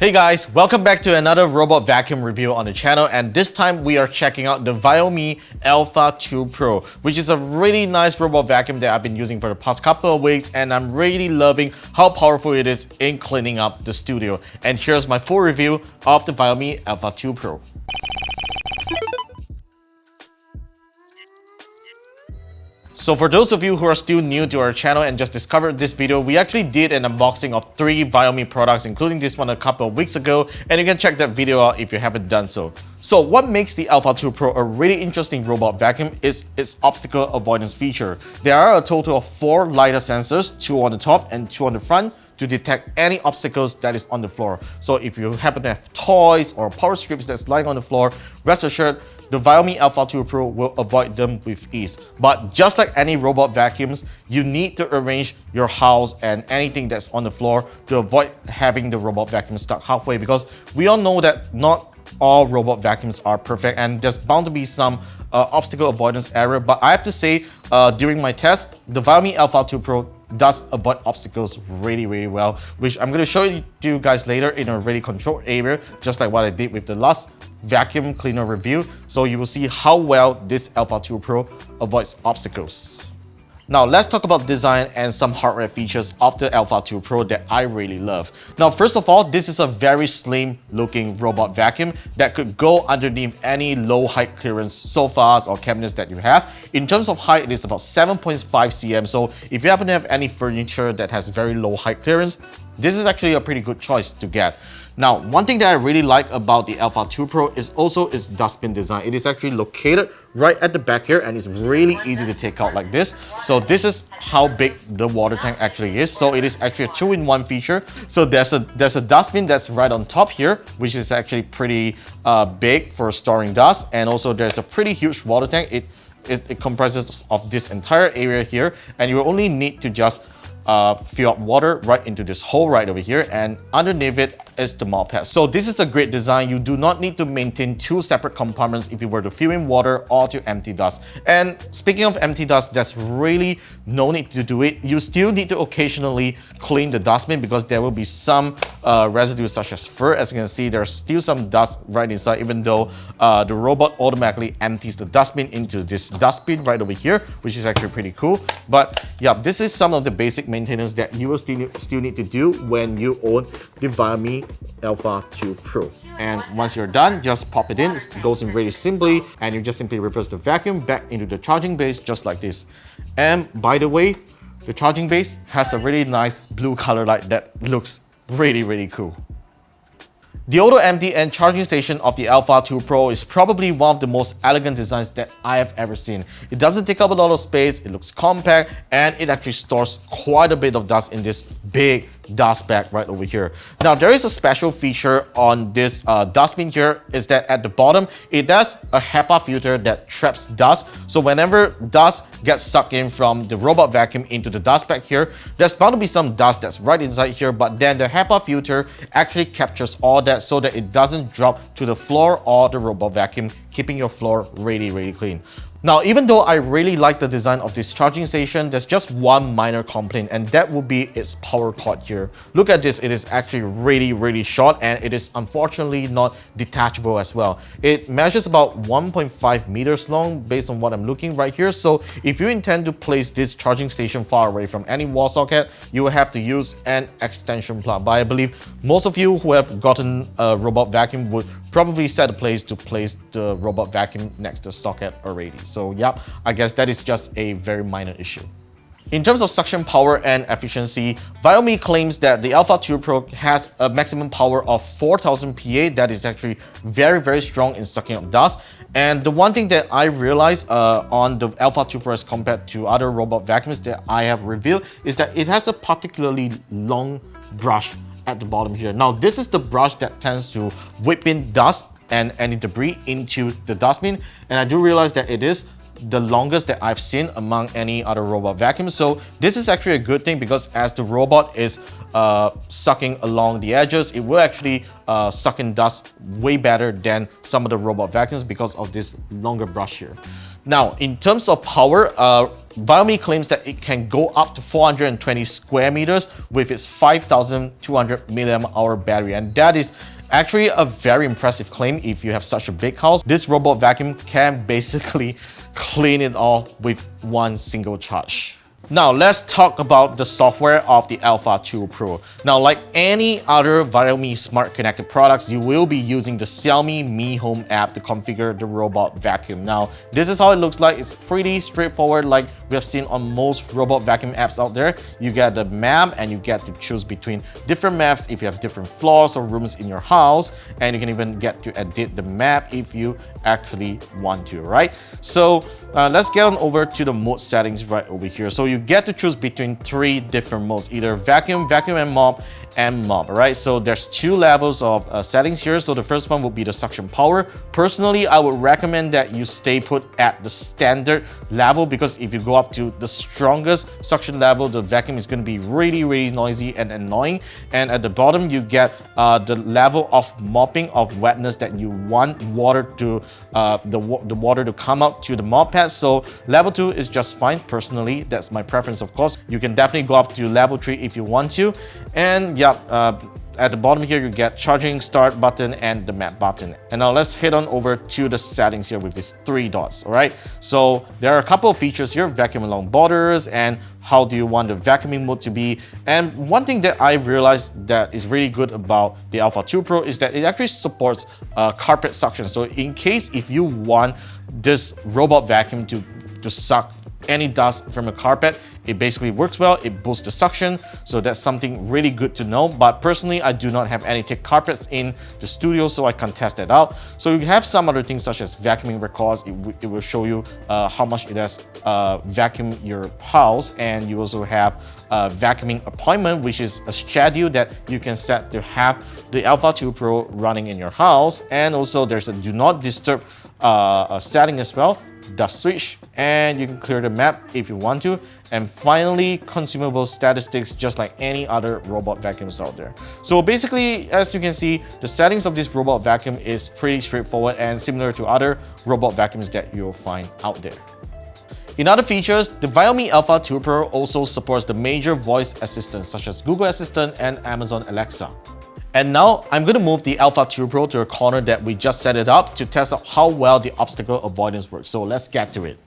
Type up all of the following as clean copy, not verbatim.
Hey guys, welcome back to another robot vacuum review on the channel, and this time we are checking out the VIOMI Alpha 2 Pro, which is a really nice robot vacuum that I've been using for the past couple of weeks, and I'm really loving how powerful it is in cleaning up the studio. And here's my full review of the VIOMI Alpha 2 Pro. So for those of you who are still new to our channel and just discovered this video, we actually did an unboxing of 3 VIOMI products, including this one a couple of weeks ago, and you can check that video out if you haven't done so. So what makes the Alpha 2 Pro a really interesting robot vacuum is its obstacle avoidance feature. There are a total of 4 LiDAR sensors, 2 on the top and 2 on the front, to detect any obstacles that is on the floor. So if you happen to have toys or power strips that's lying on the floor, rest assured, the VIOMI Alpha 2 Pro will avoid them with ease. But just like any robot vacuums, you need to arrange your house and anything that's on the floor to avoid having the robot vacuum stuck halfway, because we all know that not all robot vacuums are perfect and there's bound to be some obstacle avoidance error. But I have to say, during my test, the VIOMI Alpha 2 Pro does avoid obstacles really well, which I'm going to show you guys later in a really controlled area, just like what I did with the last vacuum cleaner review. So you will see how well this Alpha 2 Pro avoids obstacles. Now let's talk about design and some hardware features of the Alpha 2 Pro that I really love. Now first of all, this is a very slim looking robot vacuum that could go underneath any low height clearance sofas or cabinets that you have. In terms of height, it is about 7.5 cm, so if you happen to have any furniture that has very low height clearance, this is actually a pretty good choice to get. Now, one thing that I really like about the Alpha 2 Pro is also its dustbin design. It is actually located right at the back here and it's really easy to take out like this. So this is how big the water tank actually is. So it is actually a 2-in-1 feature. So there's a dustbin that's right on top here, which is actually pretty big for storing dust. And also there's a pretty huge water tank. It comprises of this entire area here, and you will only need to just fill up water right into this hole right over here, and underneath it is the mop pad. So this is a great design. You do not need to maintain 2 separate compartments if you were to fill in water or to empty dust. And speaking of empty dust, there's really no need to do it. You still need to occasionally clean the dustbin because there will be some residue such as fur. As you can see, there's still some dust right inside, even though the robot automatically empties the dustbin into this dustbin right over here, which is actually pretty cool. But yeah, this is some of the basic maintenance that you will still need to do when you own the VIOMI Alpha 2 Pro. And once you're done, just pop it in. It goes in really simply, and you just simply reverse the vacuum back into the charging base just like this. And by the way, the charging base has a really nice blue color light that looks really cool. The auto empty and charging station of the Alpha 2 Pro is probably one of the most elegant designs that I have ever seen. It doesn't take up a lot of space, it looks compact, and it actually stores quite a bit of dust in this big dust bag right over here. Now there is a special feature on this dustbin here, is that at the bottom it has a HEPA filter that traps dust. So whenever dust gets sucked in from the robot vacuum into the dust bag here, there's bound to be some dust that's right inside here, but then the HEPA filter actually captures all that so that it doesn't drop to the floor or the robot vacuum, keeping your floor really clean. Now, even though I really like the design of this charging station, there's just one minor complaint, and that would be its power cord here. Look at this, it is actually really short, and it is unfortunately not detachable as well. It measures about 1.5 meters long based on what I'm looking right here. So if you intend to place this charging station far away from any wall socket, you will have to use an extension plug. But I believe most of you who have gotten a robot vacuum would probably set a place to place the robot vacuum next to the socket already. So yeah, I guess that is just a very minor issue. In terms of suction power and efficiency, VIOMI claims that the Alpha 2 Pro has a maximum power of 4000 PA. That is actually very strong in sucking up dust. And the one thing that I realized on the Alpha 2 Pro as compared to other robot vacuums that I have reviewed is that it has a particularly long brush at the bottom here. Now this is the brush that tends to whip in dust and any debris into the dustbin, and I do realize that it is the longest that I've seen among any other robot vacuums. So this is actually a good thing, because as the robot is sucking along the edges, it will actually suck in dust way better than some of the robot vacuums because of this longer brush here. Now, in terms of power, VIOMI claims that it can go up to 420 square meters with its 5,200 mAh battery, and that is actually a very impressive claim if you have such a big house. This robot vacuum can basically clean it all with one single charge. Now let's talk about the software of the Alpha 2 Pro. Now, like any other VIOMI smart connected products, you will be using the Xiaomi Mi Home app to configure the robot vacuum. Now, this is how it looks like. It's pretty straightforward, like we have seen on most robot vacuum apps out there. You get the map and you get to choose between different maps if you have different floors or rooms in your house, and you can even get to edit the map if you actually want to, right? So let's get on over to the mode settings right over here. So you get to choose between 3 different modes, either vacuum, vacuum and mop, right? So there's 2 levels of settings here. So the first one will be the suction power. Personally, I would recommend that you stay put at the standard level, because if you go up to the strongest suction level, the vacuum is going to be really noisy and annoying. And at the bottom, you get the level of mopping of wetness that you want water to the water to come out to the mop pad. So level 2 is just fine. Personally, that's my preference, of course. You can definitely go up to level 3 if you want to. And yeah, at the bottom here, you get charging start button and the map button. And now let's head on over to the settings here with these 3 dots, all right? So there are a couple of features here: vacuum along borders, and how do you want the vacuuming mode to be. And one thing that I realized that is really good about the Alpha 2 Pro is that it actually supports carpet suction. So in case if you want this robot vacuum to suck any dust from a carpet, it basically works well. It boosts the suction, so that's something really good to know. But personally, I do not have any thick carpets in the studio, so I can't test that out. So you have some other things such as vacuuming records. It will show you how much it has vacuum your house, and you also have vacuuming appointment, which is a schedule that you can set to have the Alpha 2 Pro running in your house. And also there's a do not disturb setting as well, dust switch, and you can clear the map if you want to. And finally, consumable statistics, just like any other robot vacuums out there. So basically, as you can see, the settings of this robot vacuum is pretty straightforward and similar to other robot vacuums that you'll find out there. In other features, the VIOMI Alpha 2 Pro also supports the major voice assistants such as Google Assistant and Amazon Alexa. And now I'm going to move the Alpha 2 Pro to a corner that we just set it up to test out how well the obstacle avoidance works. So let's get to it.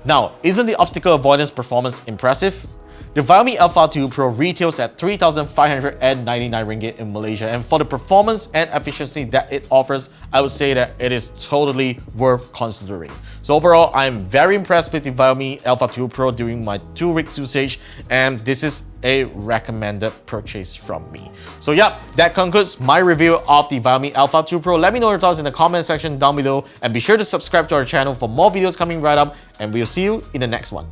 Now, isn't the obstacle avoidance performance impressive? The VIOMI Alpha 2 Pro retails at 3,599 ringgit in Malaysia, and for the performance and efficiency that it offers, I would say that it is totally worth considering. So overall, I'm very impressed with the VIOMI Alpha 2 Pro during my 2 weeks usage, and this is a recommended purchase from me. So yeah, that concludes my review of the VIOMI Alpha 2 Pro. Let me know your thoughts in the comment section down below, and be sure to subscribe to our channel for more videos coming right up, and we'll see you in the next one.